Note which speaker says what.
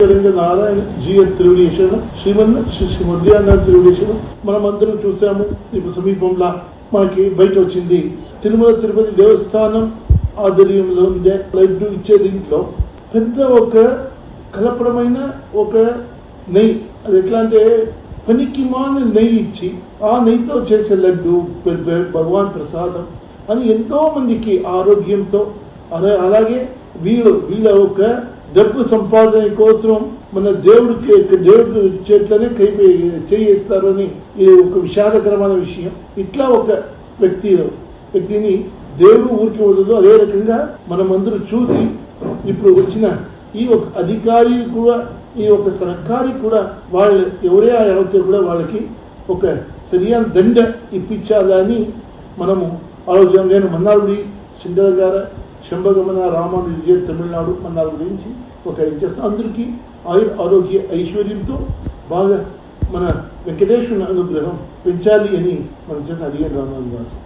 Speaker 1: Narayana GN తిరువడేశ్వరం Shri ముద్రనాథ్ తిరువడేశ్వరం మనం అందరం చూసాము. ఇప్పుడు సమీపంలో మనకి బయట వచ్చింది తిరుమల తిరుపతి దేవస్థానం ఆధ్వర్యంలో ఉండే లడ్డు ఇచ్చే దీంట్లో పెద్ద ఒక కలపడమైన ఒక నెయ్యి, అది ఎట్లా అంటే పనికి మాని నెయ్యి ఇచ్చి ఆ నెయ్యితో చేసే లడ్డు భగవాన్ ప్రసాదం అని ఎంతో మందికి ఆరోగ్యంతో అలాగే వీళ్ళ ఒక డబ్బు సంపాదన కోసం మన దేవుడు చేట్లనే చేయిస్తారు అని ఇది ఒక విషాదకరమైన విషయం. ఇట్లా ఒక వ్యక్తిని దేవుడు ఊరికి వదలదు. అదే రకంగా మనమందరూ చూసి ఇప్పుడు వచ్చిన ఈ ఒక అధికారి కూడా ఈ ఒక సర్కారి కూడా వాళ్ళు ఎవరే అయితే కూడా వాళ్ళకి ఒక సరియైన దండ ఇప్పించాలని మనము ఆలోచన. నేను మన్నార్గుడి చిండల గారు శంభగమన రామానుజ తమిళనాడు మన్నార్గుడి నుంచి ఒక ఇది చేస్తాం. అందరికీ ఆరోగ్య ఐశ్వర్యంతో బాగా మన వెంకటేశ్వరుని అనుగ్రహం పెంచాలి అని మనం చేసిన అడిగాను రామానుజ.